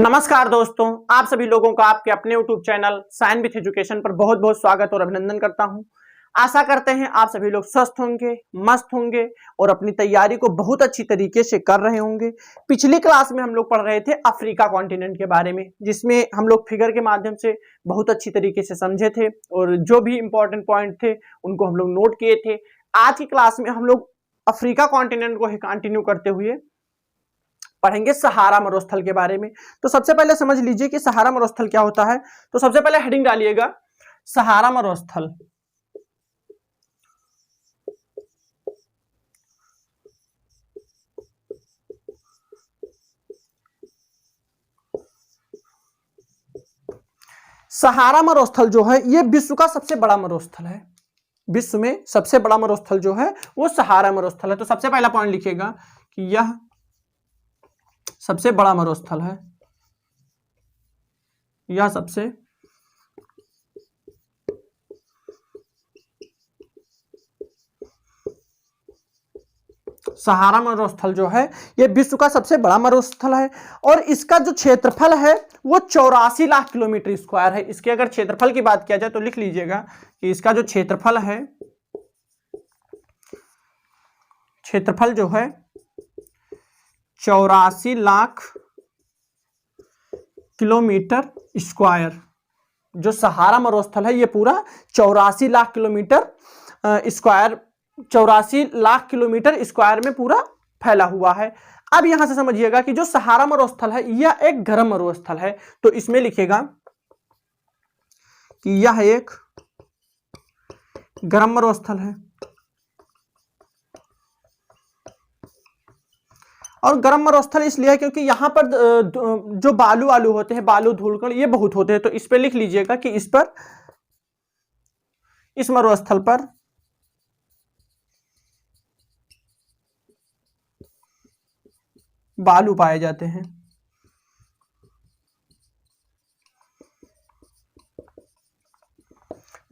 नमस्कार दोस्तों, आप सभी लोगों का आपके अपने YouTube channel science with education पर बहुत बहुत स्वागत और अभिनंदन करता हूं। आशा करते हैं आप सभी लोग स्वस्थ होंगे, मस्त होंगे और अपनी तैयारी को बहुत अच्छी तरीके से कर रहे होंगे। पिछली क्लास में हम लोग पढ़ रहे थे अफ्रीका कॉन्टिनेंट के बारे में, जिसमें हम लोग फिगर के माध्यम से बहुत अच्छी तरीके से समझे थे और जो भी इंपॉर्टेंट पॉइंट थे उनको हम लोग नोट किए थे। आज की क्लास में हम लोग अफ्रीका कॉन्टिनेंट को ही कंटिन्यू करते हुए पढ़ेंगे सहारा मरुस्थल के बारे में। तो सबसे पहले समझ लीजिए कि सहारा मरुस्थल क्या होता है। तो सबसे पहले हेडिंग डालिएगा सहारा मरुस्थल। सहारा मरुस्थल जो है ये विश्व का सबसे बड़ा मरुस्थल है। विश्व में सबसे बड़ा मरुस्थल जो है वो सहारा मरुस्थल है। तो सबसे पहला पॉइंट लिखिएगा कि यह सबसे बड़ा मरुस्थल है। यह सबसे सहारा मरुस्थल जो है यह विश्व का सबसे बड़ा मरुस्थल है और इसका जो क्षेत्रफल है वो 84 लाख किलोमीटर स्क्वायर है। इसके अगर क्षेत्रफल की बात किया जाए तो लिख लीजिएगा कि इसका जो क्षेत्रफल जो है 84 लाख किलोमीटर स्क्वायर। जो सहारा मरुस्थल है ये पूरा 84 lakh kilometre square 84 lakh kilometre square में पूरा फैला हुआ है। अब यहां से समझिएगा कि जो सहारा मरुस्थल है यह एक गर्म मरुस्थल है। तो इसमें लिखेगा कि यह एक गर्म मरुस्थल है और गर्म मरुस्थल इसलिए है क्योंकि यहां पर जो बालू आलू होते हैं, बालू धूलकण ये बहुत होते हैं। तो इस पे लिख लीजिएगा कि इस मरुस्थल पर बालू पाए जाते हैं।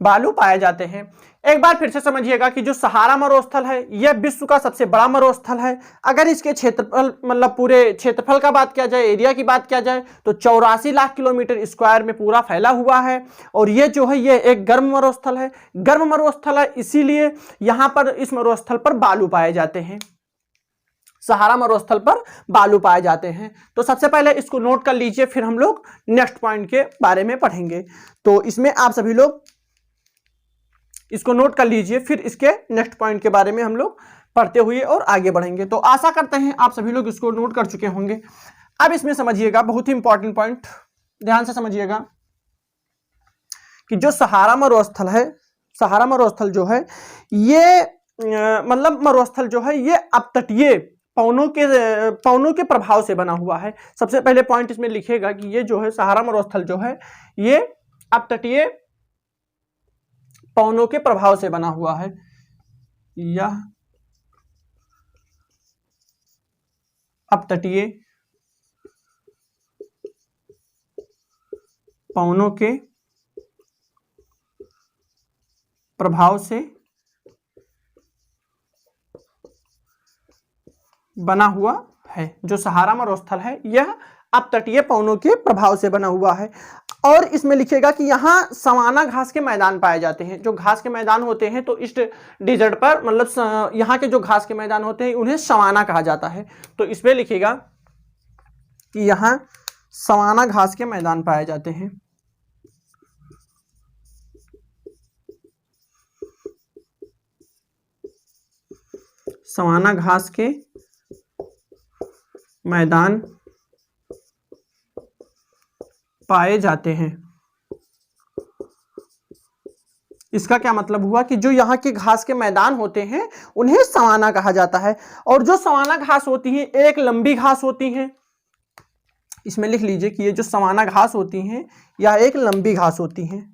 बालू पाए जाते हैं। एक बार फिर से समझिएगा कि जो सहारा मरुस्थल है यह विश्व का सबसे बड़ा मरुस्थल है। अगर इसके क्षेत्रफल मतलब पूरे क्षेत्रफल का बात किया जाए, एरिया की बात किया जाए तो 84 लाख किलोमीटर स्क्वायर में पूरा फैला हुआ है और यह जो है यह एक गर्म मरुस्थल है। गर्म मरुस्थल है इसीलिए यहां पर इस मरुस्थल पर बालू पाए जाते हैं। सहारा मरुस्थल पर बालू पाए जाते हैं। तो सबसे पहले इसको नोट कर लीजिए, फिर हम लोग नेक्स्ट पॉइंट के बारे में पढ़ेंगे। तो इसमें आप सभी लोग इसको नोट कर लीजिए, फिर इसके नेक्स्ट पॉइंट के बारे में हम लोग पढ़ते हुए और आगे बढ़ेंगे। तो आशा करते हैं आप सभी लोग इसको नोट कर चुके होंगे। अब इसमें समझिएगा बहुत ही इंपॉर्टेंट पॉइंट, ध्यान से समझिएगा कि जो सहारा मरुस्थल है, सहारा मरुस्थल जो है ये मतलब मरुस्थल जो है ये अपतटीय पवनों के प्रभाव से बना हुआ है। सबसे पहले पॉइंट इसमें लिखेगा कि ये जो है सहारा मरुस्थल जो है ये अपतटीय पवनों के प्रभाव से बना हुआ है। यह अपतटीय पवनों के प्रभाव से बना हुआ है। जो सहारा मरुस्थल है यह अपतटीय पवनों के प्रभाव से बना हुआ है। और इसमें लिखेगा कि यहाँ सवाना घास के मैदान पाए जाते हैं। जो घास के मैदान होते हैं तो इस डिजर्ट पर मतलब यहाँ के जो घास के मैदान होते हैं उन्हें सवाना कहा जाता है। तो इसमें लिखेगा कि यहाँ सवाना घास के मैदान पाए जाते हैं। सवाना घास के मैदान पाए जाते हैं। इसका क्या मतलब हुआ कि जो यहाँ के घास के मैदान होते हैं उन्हें सवाना कहा जाता है। और जो सवाना घास होती है एक लंबी घास होती है। इसमें लिख लीजिए कि ये जो सवाना घास होती हैं या एक लंबी घास होती हैं।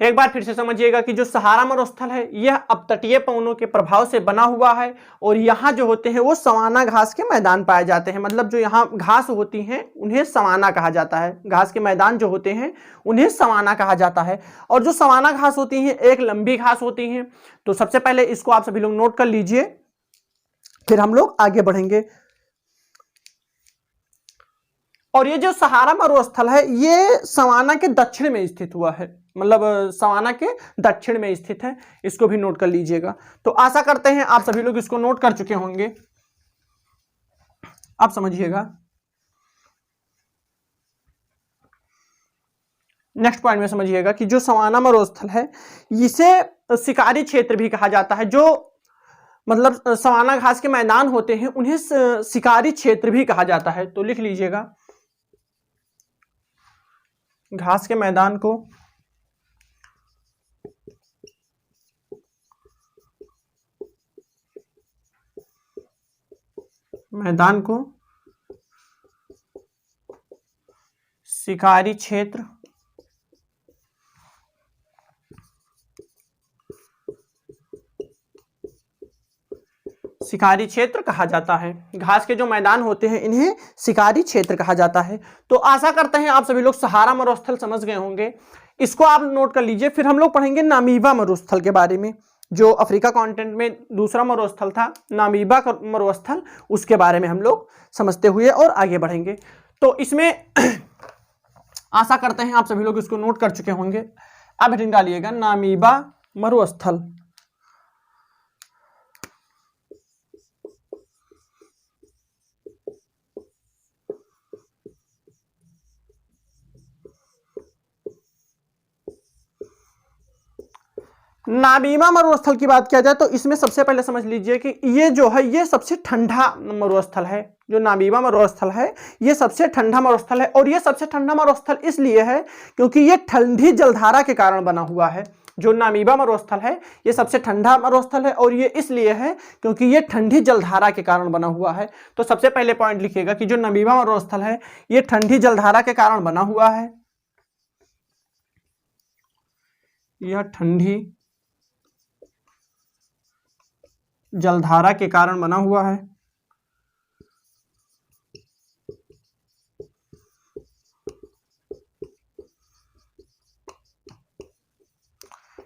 एक बार फिर से समझिएगा कि जो सहारा मरुस्थल है यह अपतटीय पवनों के प्रभाव से बना हुआ है और यहाँ जो होते हैं वो सवाना घास के मैदान पाए जाते हैं। मतलब जो यहाँ घास होती हैं उन्हें सवाना कहा जाता है, घास के मैदान जो होते हैं उन्हें सवाना कहा जाता है। और जो सवाना घास होती हैं एक लंबी घास होती हैं। तो सबसे पहले इसको आप सभी लोग नोट कर लीजिए, फिर हम लोग आगे बढ़ेंगे। और ये जो सहारा मरुस्थल है ये सवाना के दक्षिण में स्थित हुआ है, मतलब सवाना के दक्षिण में स्थित है, इसको भी नोट कर लीजिएगा। तो आशा करते हैं आप सभी लोग इसको नोट कर चुके होंगे। आप समझिएगा। नेक्स्ट पॉइंट में समझिएगा कि जो सवाना मरुस्थल है इसे शिकारी क्षेत्र भी कहा जाता है। जो मतलब सवाना घास के मैदान होते हैं उन्हें शिकारी क्षेत्र भी कहा जाता है। तो लिख लीजिएगा, घास के मैदान को शिकारी क्षेत्र कहा जाता है। घास के जो मैदान होते हैं इन्हें शिकारी क्षेत्र कहा जाता है। तो आशा करते हैं आप सभी लोग सहारा मरुस्थल समझ गए होंगे, इसको आप नोट कर लीजिए। फिर हम लोग पढ़ेंगे नामीबा मरुस्थल के बारे में, जो अफ्रीका कॉन्टिनेंट में दूसरा मरुस्थल था नामीबा मरुस्थल, उसके बारे में हम लोग समझते हुए और आगे बढ़ेंगे। तो इसमें आशा करते हैं आप सभी लोग इसको नोट कर चुके होंगे। अब हेडिंग डालिएगा नामीबा मरुस्थल। नामीबा मरुस्थल की बात किया जाए तो इसमें सबसे पहले समझ लीजिए कि ये जो है ये सबसे ठंडा मरुस्थल है। जो नामीबा मरुस्थल है ये सबसे ठंडा मरुस्थल है। और ये सबसे ठंडा मरुस्थल इसलिए है क्योंकि ये ठंडी जलधारा के कारण बना हुआ है। जो नामीबा मरुस्थल है ये सबसे ठंडा मरुस्थल है और ये इसलिए है क्योंकि ये ठंडी जलधारा के कारण बना हुआ है। तो सबसे पहले पॉइंट लिखिएगा कि जो नामीबा मरुस्थल है ये ठंडी जलधारा के कारण बना हुआ है। यह ठंडी जलधारा के कारण बना हुआ है।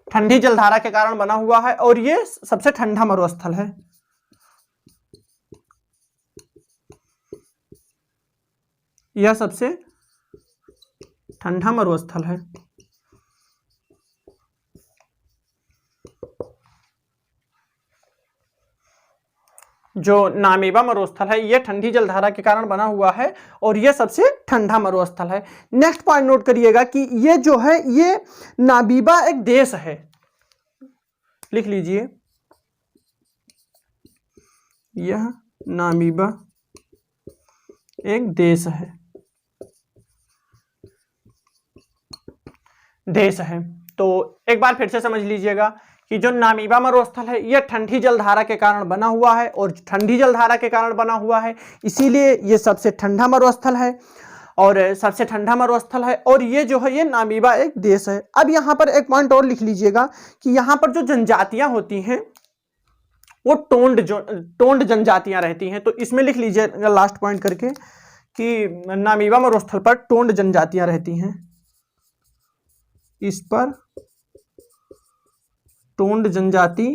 ठंडी जलधारा के कारण बना हुआ है और ये सबसे ठंडा मरुस्थल है। यह सबसे ठंडा मरुस्थल है। जो नामीबा मरुस्थल है यह ठंडी जलधारा के कारण बना हुआ है और यह सबसे ठंडा मरुस्थल है। नेक्स्ट पॉइंट नोट करिएगा कि ये जो है ये नामीबा एक देश है। लिख लीजिए, यह नामीबा एक देश है। तो एक बार फिर से समझ लीजिएगा कि जो नामीबा मरुस्थल है यह ठंडी जलधारा के कारण बना हुआ है और ठंडी जलधारा के कारण बना हुआ है इसीलिए ये सबसे ठंडा मरुस्थल है और सबसे ठंडा मरुस्थल है। और ये जो है ये नामीबा एक देश है। अब यहाँ पर एक पॉइंट और लिख लीजिएगा कि यहाँ पर जो जनजातियां होती हैं वो टोंड जनजातियां रहती हैं। तो इसमें लिख लीजिएगा लास्ट पॉइंट करके कि नामीबा मरुस्थल पर टोंड जनजातियां रहती हैं। इस पर टोंड जनजाति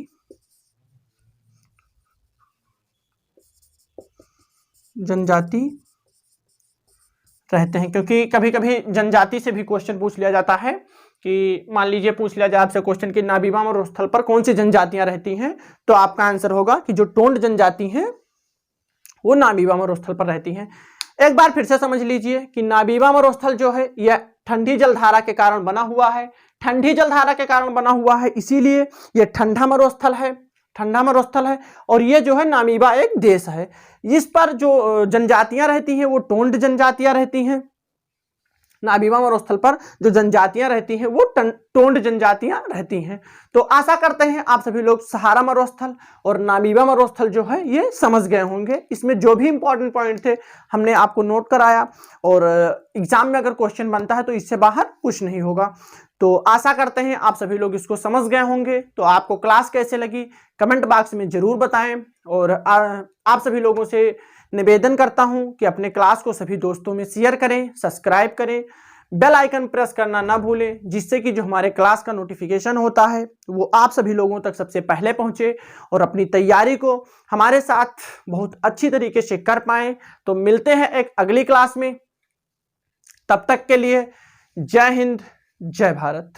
रहते हैं, क्योंकि कभी कभी जनजाति से भी क्वेश्चन पूछ लिया जाता है कि मान लीजिए पूछ लिया जाए आपसे क्वेश्चन कि नामीबा मरुस्थल पर कौन सी जनजातियां रहती हैं, तो आपका आंसर होगा कि जो टोंड जनजाति हैं वो नामीबा मरुस्थल पर रहती हैं। एक बार फिर से समझ लीजिए कि नामीबा मरुस्थल जो है यह ठंडी जलधारा के कारण बना हुआ है। ठंडी जलधारा के कारण बना हुआ है इसीलिए यह ठंडा मरुस्थल है और ये जो है नामीबा एक देश है। इस पर जो जनजातियां रहती हैं वो टोंड जनजातियां रहती हैं। नामीबा मरुस्थल पर जो जनजातियां रहती हैं वो टोंड जनजातियां रहती हैं। तो आशा करते हैं आप सभी लोग सहारा मरुस्थल और नामीबा मरुस्थल जो है ये समझ गए होंगे। इसमें जो भी इंपॉर्टेंट पॉइंट थे हमने आपको नोट कराया और एग्जाम में अगर क्वेश्चन बनता है तो इससे बाहर कुछ नहीं होगा। तो आशा करते हैं आप सभी लोग इसको समझ गए होंगे। तो आपको क्लास कैसे लगी कमेंट बॉक्स में जरूर बताएं, और आप सभी लोगों से निवेदन करता हूं कि अपने क्लास को सभी दोस्तों में शेयर करें, सब्सक्राइब करें, बेल आइकन प्रेस करना ना भूलें, जिससे कि जो हमारे क्लास का नोटिफिकेशन होता है वो आप सभी लोगों तक सबसे पहले पहुंचे और अपनी तैयारी को हमारे साथ बहुत अच्छी तरीके से कर पाएं। तो मिलते हैं एक अगली क्लास में, तब तक के लिए जय हिंद, जय भारत।